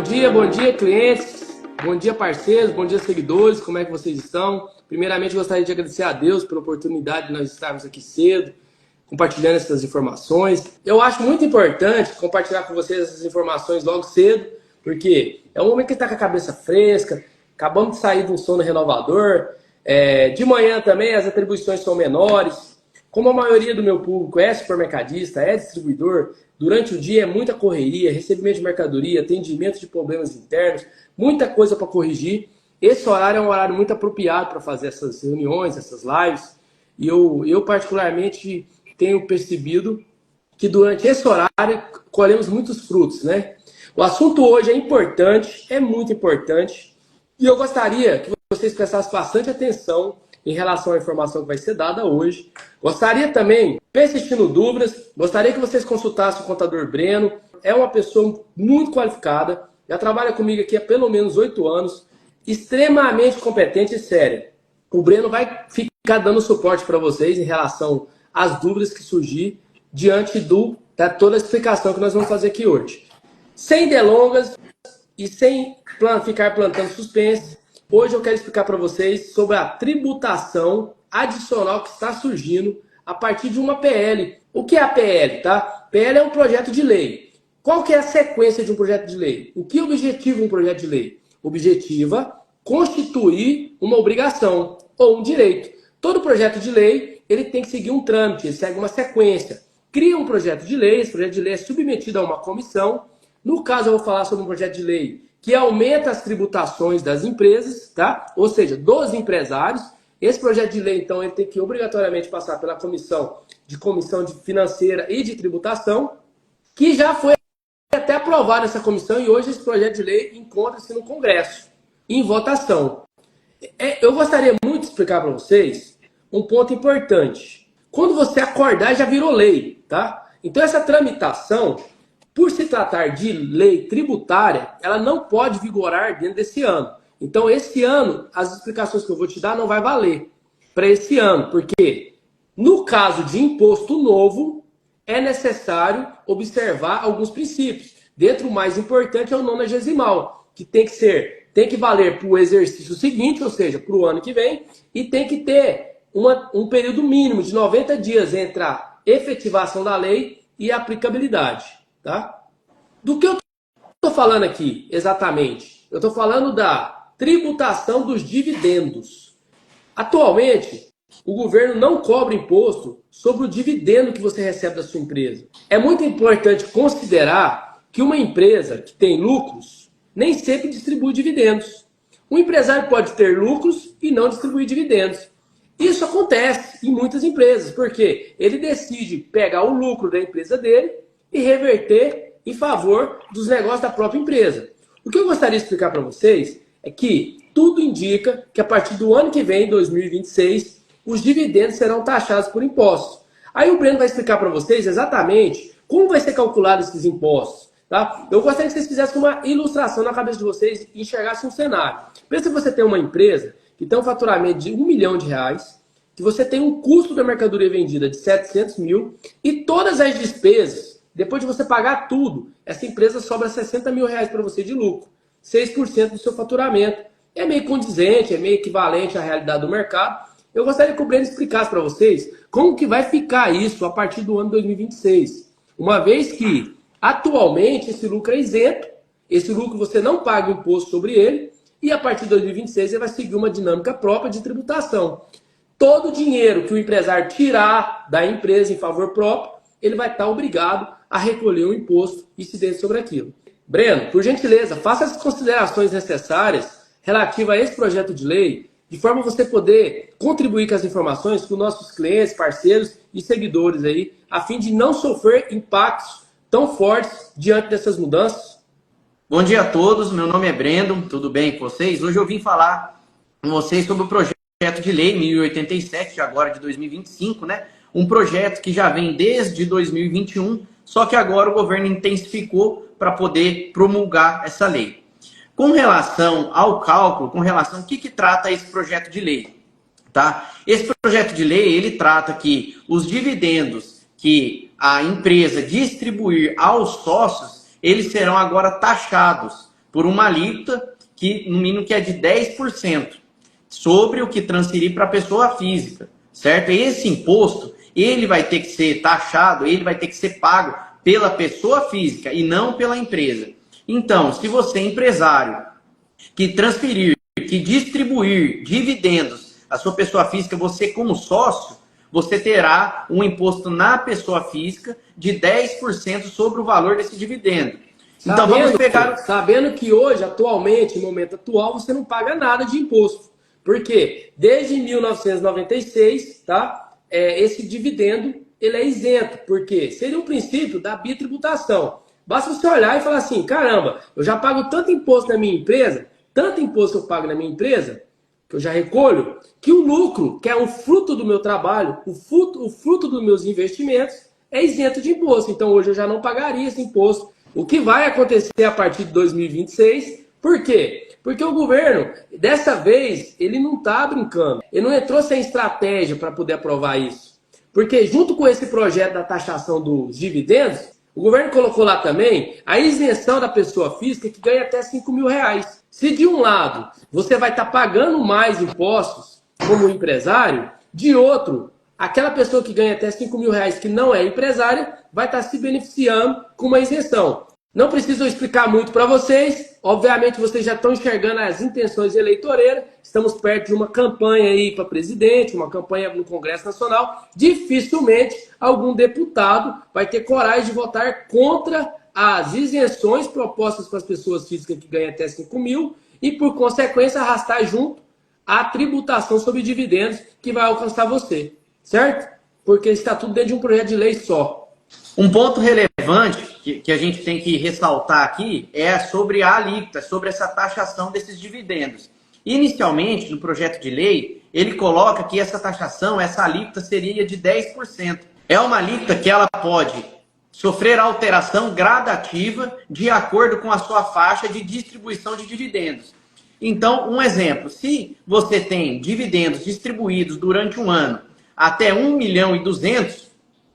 bom dia, clientes, bom dia, parceiros, bom dia, seguidores, como é que vocês estão? Primeiramente, gostaria de agradecer a Deus pela oportunidade de nós estarmos aqui cedo, compartilhando essas informações. Eu acho muito importante compartilhar com vocês essas informações logo cedo, porque é um momento que está com a cabeça fresca, acabamos de sair de um sono renovador, de manhã também as atribuições são menores. Como a maioria do meu público é supermercadista, é distribuidor, durante o dia é muita correria, recebimento de mercadoria, atendimento de problemas internos, muita coisa para corrigir. Esse horário é um horário muito apropriado para fazer essas reuniões, essas lives. E eu particularmente tenho percebido que durante esse horário colhemos muitos frutos, né? O assunto hoje é importante, é muito importante. E eu gostaria que vocês prestassem bastante atenção em relação à informação que vai ser dada hoje. Gostaria também, persistindo dúvidas, gostaria que vocês consultassem o contador Breno. É uma pessoa muito qualificada, já trabalha comigo aqui há pelo menos 8 anos, extremamente competente e séria. O Breno vai ficar dando suporte para vocês em relação às dúvidas que surgir diante da toda a explicação que nós vamos fazer aqui hoje. Sem delongas e sem ficar plantando suspense, hoje eu quero explicar para vocês sobre a tributação adicional que está surgindo a partir de uma PL. O que é a PL, tá? PL é um projeto de lei. Qual que é a sequência de um projeto de lei? O que objetiva um projeto de lei? Objetiva constituir uma obrigação ou um direito. Todo projeto de lei ele tem que seguir um trâmite, ele segue uma sequência. Cria um projeto de lei, esse projeto de lei é submetido a uma comissão. No caso, eu vou falar sobre um projeto de lei que aumenta as tributações das empresas, tá? Ou seja, dos empresários. Esse projeto de lei, então, ele tem que obrigatoriamente passar pela comissão de financeira e de tributação, que já foi até aprovado essa comissão e hoje esse projeto de lei encontra-se no Congresso, em votação. Eu gostaria muito de explicar para vocês um ponto importante. Quando você acordar, já virou lei, tá? Então, essa tramitação, por se tratar de lei tributária, ela não pode vigorar dentro desse ano. Então, esse ano, as explicações que eu vou te dar não vai valer para esse ano, porque no caso de imposto novo, é necessário observar alguns princípios. Dentre o mais importante é o nonagesimal, que tem que valer para o exercício seguinte, ou seja, para o ano que vem, e tem que ter um período mínimo de 90 dias entre a efetivação da lei e a aplicabilidade. Tá? Do que eu estou falando aqui, exatamente? Eu estou falando da tributação dos dividendos. Atualmente, o governo não cobra imposto sobre o dividendo que você recebe da sua empresa. É muito importante considerar que uma empresa que tem lucros nem sempre distribui dividendos. Um empresário pode ter lucros e não distribuir dividendos. Isso acontece em muitas empresas, porque ele decide pegar o lucro da empresa dele e reverter em favor dos negócios da própria empresa. O que eu gostaria de explicar para vocês é que tudo indica que a partir do ano que vem, 2026, os dividendos serão taxados por impostos. Aí o Breno vai explicar para vocês exatamente como vai ser calculado esses impostos. Tá? Eu gostaria que vocês fizessem uma ilustração na cabeça de vocês e enxergassem um cenário. Pensa que você tem uma empresa que tem um faturamento de R$1 milhão, que você tem um custo da mercadoria vendida de 700 mil e todas as despesas, depois de você pagar tudo, essa empresa sobra R$60 mil para você de lucro. 6% do seu faturamento. É meio condizente, é meio equivalente à realidade do mercado. Eu gostaria que o Breno explicasse para vocês como que vai ficar isso a partir do ano 2026. Uma vez que, atualmente, esse lucro é isento, esse lucro você não paga imposto sobre ele, e a partir de 2026 ele vai seguir uma dinâmica própria de tributação. Todo o dinheiro que o empresário tirar da empresa em favor próprio, ele vai estar obrigado a recolher o imposto incidente sobre aquilo. Breno, por gentileza, faça as considerações necessárias relativas a esse projeto de lei, de forma a você poder contribuir com as informações com nossos clientes, parceiros e seguidores aí, a fim de não sofrer impactos tão fortes diante dessas mudanças. Bom dia a todos, meu nome é Brendo, tudo bem com vocês? Hoje eu vim falar com vocês sobre o projeto de lei 1087, agora de 2025, né? Um projeto que já vem desde 2021, só que agora o governo intensificou para poder promulgar essa lei. Com relação ao cálculo, com relação ao que trata esse projeto de lei, tá? Esse projeto de lei, ele trata que os dividendos que a empresa distribuir aos sócios, eles serão agora taxados por uma alíquota que, no mínimo, que é de 10% sobre o que transferir para a pessoa física, certo? E esse imposto, ele vai ter que ser taxado, ele vai ter que ser pago pela pessoa física e não pela empresa. Então, se você é empresário que transferir, que distribuir dividendos à sua pessoa física, você como sócio, você terá um imposto na pessoa física de 10% sobre o valor desse dividendo. Então vamos pegar... Sabendo que hoje, atualmente, no momento atual, você não paga nada de imposto. Por quê? Desde 1996, tá? Esse dividendo ele é isento. Por quê? Seria um princípio da bitributação. Basta você olhar e falar assim, caramba, eu já pago tanto imposto na minha empresa, tanto imposto eu pago na minha empresa, que eu já recolho, que o lucro, que é o fruto do meu trabalho, o fruto dos meus investimentos, é isento de imposto. Então hoje eu já não pagaria esse imposto. O que vai acontecer a partir de 2026, por quê? Porque o governo, dessa vez, ele não está brincando. Ele não entrou sem estratégia para poder aprovar isso. Porque junto com esse projeto da taxação dos dividendos, o governo colocou lá também a isenção da pessoa física que ganha até 5 mil reais. Se de um lado você vai estar pagando mais impostos como empresário, de outro, aquela pessoa que ganha até 5 mil reais que não é empresária vai estar se beneficiando com uma isenção. Não preciso eu explicar muito para vocês, obviamente vocês já estão enxergando as intenções eleitoreiras, estamos perto de uma campanha aí para presidente, uma campanha no Congresso Nacional, dificilmente algum deputado vai ter coragem de votar contra as isenções propostas para as pessoas físicas que ganham até 5 mil e, por consequência, arrastar junto a tributação sobre dividendos que vai alcançar você, certo? Porque está tudo dentro de um projeto de lei só. Um ponto relevante que a gente tem que ressaltar aqui é sobre a alíquota, sobre essa taxação desses dividendos. Inicialmente, no projeto de lei, ele coloca que essa taxação, essa alíquota seria de 10%. É uma alíquota que ela pode sofrer alteração gradativa de acordo com a sua faixa de distribuição de dividendos. Então, um exemplo, se você tem dividendos distribuídos durante um ano até 1.200.000,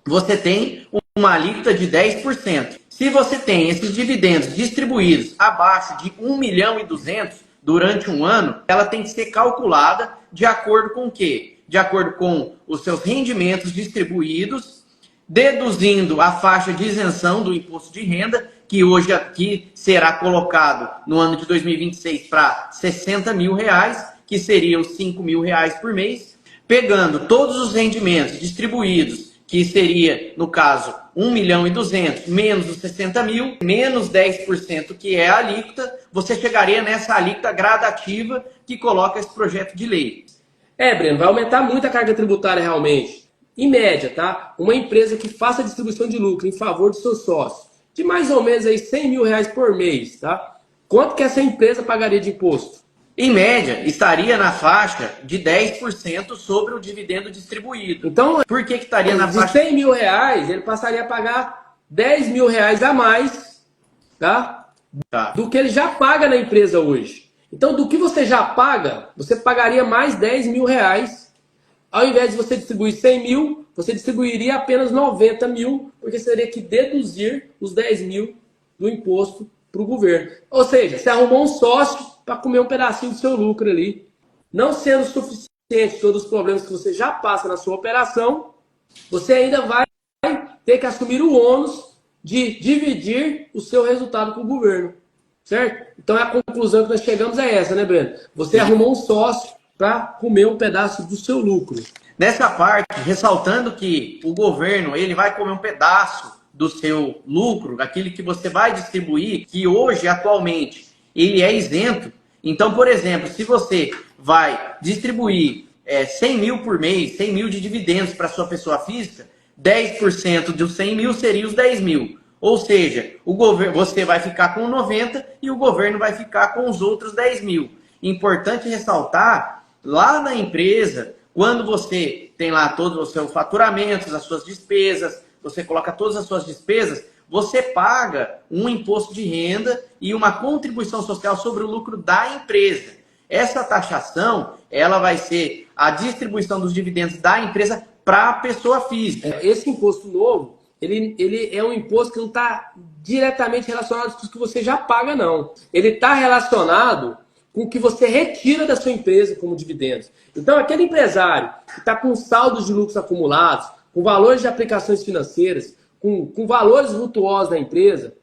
você tem uma alíquota de 10%. Se você tem esses dividendos distribuídos abaixo de 1.200.000 durante um ano, ela tem que ser calculada de acordo com o quê? De acordo com os seus rendimentos distribuídos, deduzindo a faixa de isenção do imposto de renda, que hoje aqui será colocado no ano de 2026 para 60 mil reais, que seriam 5 mil reais por mês, pegando todos os rendimentos distribuídos, que seria, no caso, 1.200.000 menos os 60 mil, menos 10% que é a alíquota, você chegaria nessa alíquota gradativa que coloca esse projeto de lei. Breno, vai aumentar muito a carga tributária realmente. Em média, tá? Uma empresa que faça distribuição de lucro em favor dos seus sócios, de mais ou menos aí 100 mil reais por mês, tá? Quanto que essa empresa pagaria de imposto? Em média, estaria na faixa de 10% sobre o dividendo distribuído. Então, por que estaria na faixa? De 100 mil reais, ele passaria a pagar 10 mil reais a mais, tá? Do que ele já paga na empresa hoje. Então, do que você já paga, você pagaria mais 10 mil reais. Ao invés de você distribuir 100 mil, você distribuiria apenas 90 mil, porque você teria que deduzir os 10 mil do imposto para o governo. Ou seja, você arrumou um sócio para comer um pedacinho do seu lucro ali. Não sendo suficiente todos os problemas que você já passa na sua operação, você ainda vai ter que assumir o ônus de dividir o seu resultado com o governo. Certo? Então a conclusão que nós chegamos é essa, né, Breno? Você arrumou um sócio para comer um pedaço do seu lucro. Nessa parte, ressaltando que o governo ele vai comer um pedaço do seu lucro, daquilo que você vai distribuir, que hoje, atualmente, ele é isento. Então, por exemplo, se você vai distribuir 100 mil por mês, 100 mil de dividendos para sua pessoa física, 10% dos 100 mil seria os 10 mil. Ou seja, você vai ficar com 90 e o governo vai ficar com os outros 10 mil. Importante ressaltar, lá na empresa, quando você tem lá todos os seus faturamentos, as suas despesas, você coloca todas as suas despesas, você paga um imposto de renda e uma contribuição social sobre o lucro da empresa. Essa taxação, ela vai ser a distribuição dos dividendos da empresa para a pessoa física. Esse imposto novo, ele é um imposto que não está diretamente relacionado com o que você já paga, não. Ele está relacionado com o que você retira da sua empresa como dividendos. Então, aquele empresário que está com saldos de lucros acumulados, com valores de aplicações financeiras, com valores vultuosos na empresa,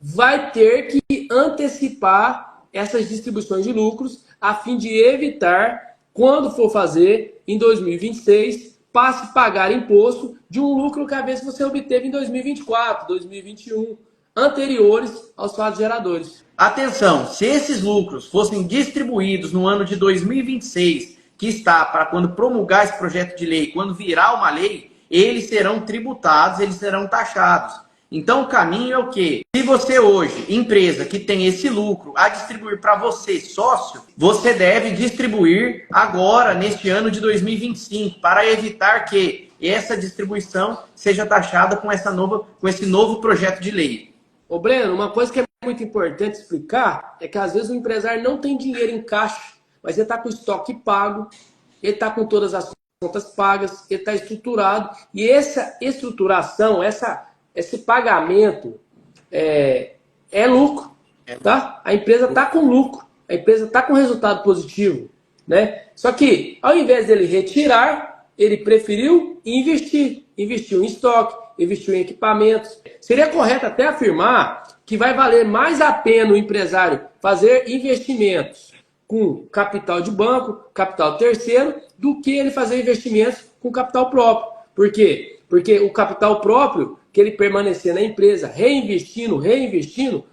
vai ter que antecipar essas distribuições de lucros a fim de evitar, quando for fazer em 2026, passe a pagar imposto de um lucro que às vezes você obteve em 2024, 2021, anteriores aos fatos geradores. Atenção, se esses lucros fossem distribuídos no ano de 2026, que está para quando promulgar esse projeto de lei, quando virar uma lei, eles serão tributados, eles serão taxados. Então o caminho é o quê? Se você hoje, empresa que tem esse lucro a distribuir para você, sócio, você deve distribuir agora, neste ano de 2025, para evitar que essa distribuição seja taxada com esse novo projeto de lei. Ô Breno, uma coisa que é muito importante explicar é que às vezes o empresário não tem dinheiro em caixa, mas ele está com o estoque pago, ele está com todas as contas pagas, ele está estruturado, e essa estruturação, esse pagamento é lucro, tá? A empresa está com lucro, a empresa está com resultado positivo, né? Só que, ao invés dele retirar, ele preferiu investir. Investiu em estoque, investiu em equipamentos. Seria correto até afirmar que vai valer mais a pena o empresário fazer investimentos com capital de banco, capital terceiro, do que ele fazer investimentos com capital próprio. Por quê? Porque o capital próprio, que ele permanecer na empresa reinvestindo,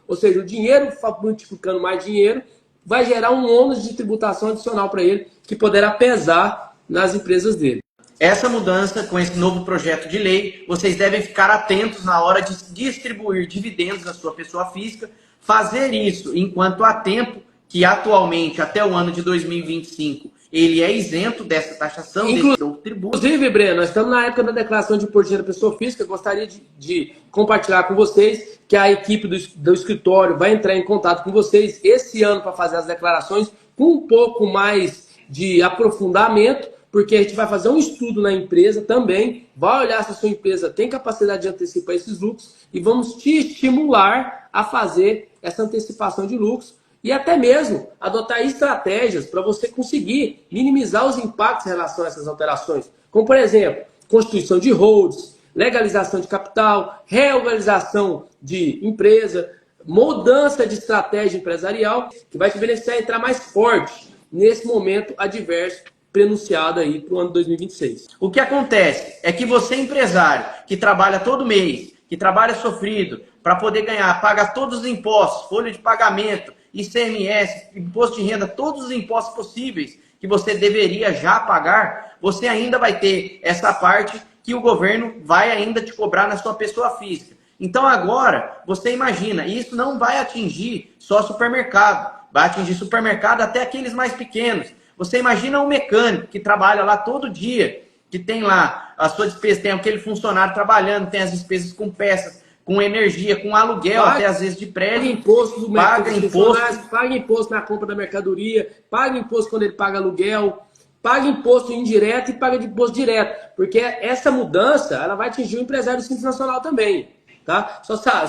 ou seja, o dinheiro multiplicando mais dinheiro, vai gerar um ônus de tributação adicional para ele, que poderá pesar nas empresas dele. Essa mudança, com esse novo projeto de lei, vocês devem ficar atentos na hora de distribuir dividendos da sua pessoa física, fazer isso enquanto há tempo, que atualmente, até o ano de 2025, ele é isento dessa taxação, desse novo tributo. Inclusive, Breno, nós estamos na época da declaração de imposto de renda da pessoa física. Eu gostaria de compartilhar com vocês que a equipe do escritório vai entrar em contato com vocês esse ano para fazer as declarações com um pouco mais de aprofundamento, porque a gente vai fazer um estudo na empresa também, vai olhar se a sua empresa tem capacidade de antecipar esses lucros e vamos te estimular a fazer essa antecipação de lucros e até mesmo adotar estratégias para você conseguir minimizar os impactos em relação a essas alterações. Como, por exemplo, constituição de holds, legalização de capital, reorganização de empresa, mudança de estratégia empresarial, que vai te beneficiar a entrar mais forte nesse momento adverso prenunciado aí para o ano 2026. O que acontece é que você, empresário, que trabalha todo mês, que trabalha sofrido, para poder ganhar, paga todos os impostos, folha de pagamento, ICMS, imposto de renda, todos os impostos possíveis que você deveria já pagar, você ainda vai ter essa parte que o governo vai ainda te cobrar na sua pessoa física. Então agora, você imagina, isso não vai atingir só supermercado, vai atingir supermercado até aqueles mais pequenos. Você imagina um mecânico que trabalha lá todo dia, que tem lá a sua despesa, tem aquele funcionário trabalhando, tem as despesas com peças, com energia, com aluguel, até às vezes de prédio. Paga imposto na compra da mercadoria, paga imposto quando ele paga aluguel, paga imposto indireto e paga de imposto direto. Porque essa mudança ela vai atingir o empresário do Simples Nacional também. Tá?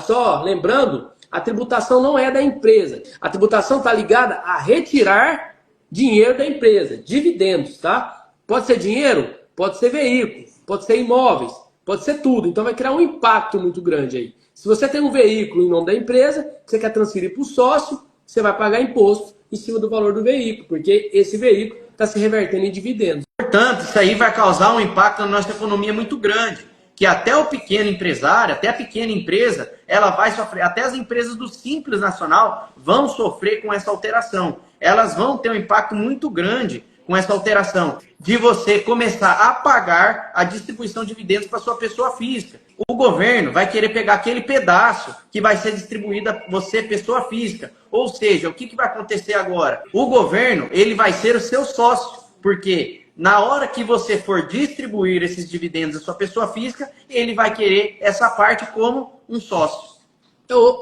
Só lembrando, a tributação não é da empresa. A tributação está ligada a retirar dinheiro da empresa, dividendos, tá? Pode ser dinheiro, pode ser veículo, pode ser imóveis, pode ser tudo. Então vai criar um impacto muito grande aí. Se você tem um veículo em nome da empresa, você quer transferir para o sócio, você vai pagar imposto em cima do valor do veículo, porque esse veículo está se revertendo em dividendos. Portanto, isso aí vai causar um impacto na nossa economia muito grande, que até o pequeno empresário, até a pequena empresa, ela vai sofrer, até as empresas do Simples Nacional vão sofrer com essa alteração. Elas vão ter um impacto muito grande com essa alteração, de você começar a pagar a distribuição de dividendos para sua pessoa física. O governo vai querer pegar aquele pedaço que vai ser distribuído a você, pessoa física. Ou seja, o que vai acontecer agora? O governo ele vai ser o seu sócio, porque na hora que você for distribuir esses dividendos à sua pessoa física, ele vai querer essa parte como um sócio.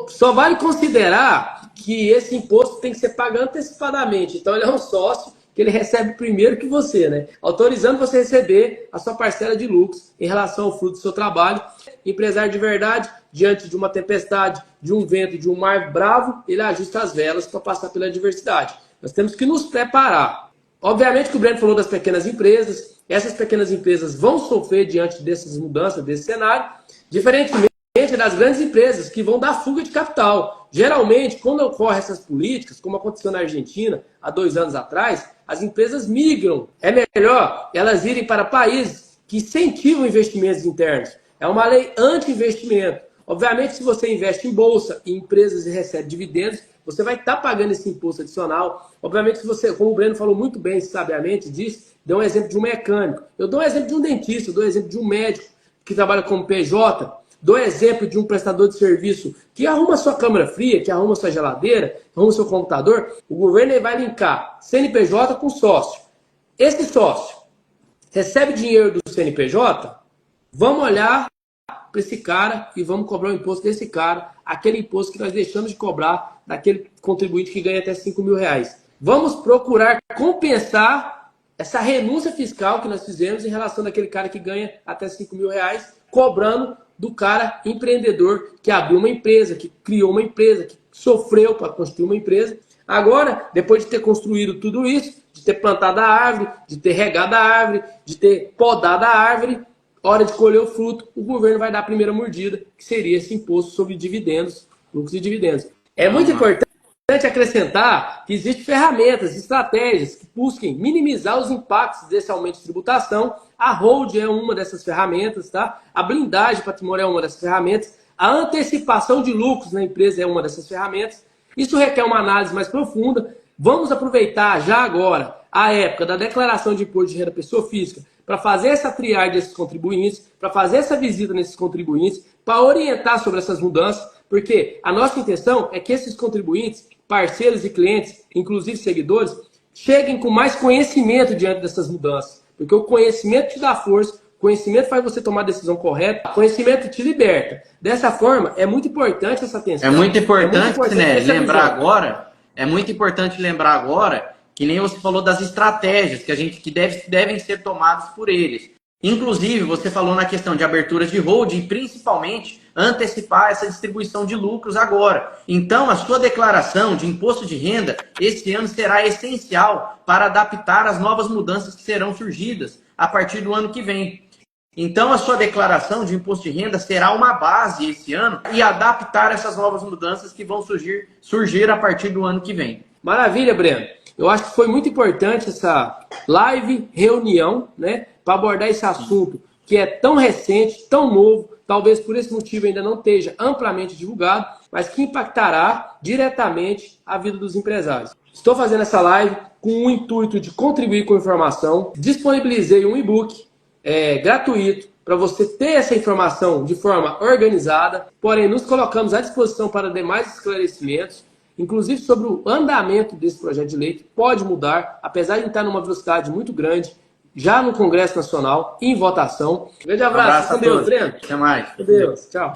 Só vale considerar que esse imposto tem que ser pago antecipadamente. Então ele é um sócio que que ele recebe primeiro que você, né? Autorizando você a receber a sua parcela de lucros em relação ao fruto do seu trabalho. Empresário de verdade, diante de uma tempestade, de um vento, de um mar bravo, ele ajusta as velas para passar pela adversidade. Nós temos que nos preparar. Obviamente que o Breno falou das pequenas empresas. Essas pequenas empresas vão sofrer diante dessas mudanças, desse cenário, diferentemente das grandes empresas que vão dar fuga de capital. Geralmente, quando ocorrem essas políticas, como aconteceu na Argentina há 2 anos atrás, as empresas migram. É melhor elas irem para países que incentivam investimentos internos. É uma lei anti-investimento. Obviamente, se você investe em bolsa, em empresas e recebe dividendos, você vai estar pagando esse imposto adicional. Obviamente, se você, como o Breno falou muito bem, sabiamente, deu um exemplo de um mecânico. Eu dou um exemplo de um dentista, eu dou um exemplo de um médico que trabalha como PJ, dou exemplo de um prestador de serviço que arruma sua câmara fria, que arruma sua geladeira, arruma seu computador. O governo vai linkar CNPJ com sócio. Esse sócio recebe dinheiro do CNPJ, vamos olhar para esse cara e vamos cobrar o imposto desse cara, aquele imposto que nós deixamos de cobrar daquele contribuinte que ganha até 5 mil reais. Vamos procurar compensar essa renúncia fiscal que nós fizemos em relação daquele cara que ganha até 5 mil reais, cobrando do cara empreendedor que abriu uma empresa, que criou uma empresa, que sofreu para construir uma empresa. Agora, depois de ter construído tudo isso, de ter plantado a árvore, de ter regado a árvore, de ter podado a árvore, hora de colher o fruto, o governo vai dar a primeira mordida, que seria esse imposto sobre dividendos, lucros e dividendos. É muito importante acrescentar que existem ferramentas, estratégias que busquem minimizar os impactos desse aumento de tributação. A hold é uma dessas ferramentas, tá? A blindagem patrimonial é uma dessas ferramentas. A antecipação de lucros na empresa é uma dessas ferramentas. Isso requer uma análise mais profunda. Vamos aproveitar já agora a época da declaração de imposto de renda pessoa física para fazer essa triagem desses contribuintes, para fazer essa visita nesses contribuintes, para orientar sobre essas mudanças, porque a nossa intenção é que esses contribuintes, parceiros e clientes, inclusive seguidores, cheguem com mais conhecimento diante dessas mudanças. Porque o conhecimento te dá força, o conhecimento faz você tomar a decisão correta, o conhecimento te liberta. Dessa forma, é muito importante essa atenção. É muito importante, né, é muito importante lembrar agora que nem você falou das estratégias que devem ser tomadas por eles. Inclusive, você falou na questão de aberturas de holding, principalmente antecipar essa distribuição de lucros agora. Então, a sua declaração de imposto de renda esse ano será essencial para adaptar as novas mudanças que serão surgidas a partir do ano que vem. Então, a sua declaração de imposto de renda será uma base esse ano e adaptar essas novas mudanças que vão surgir a partir do ano que vem. Maravilha, Breno. Eu acho que foi muito importante essa live, reunião, né, para abordar esse assunto que é tão recente, tão novo, talvez por esse motivo ainda não esteja amplamente divulgado, mas que impactará diretamente a vida dos empresários. Estou fazendo essa live com o intuito de contribuir com informação. Disponibilizei um e-book gratuito para você ter essa informação de forma organizada, porém nos colocamos à disposição para demais esclarecimentos, inclusive sobre o andamento desse projeto de lei, que pode mudar, apesar de estar numa velocidade muito grande, já no Congresso Nacional, em votação. Grande abraço, com Deus, Breno. Até mais. Com Deus, tchau.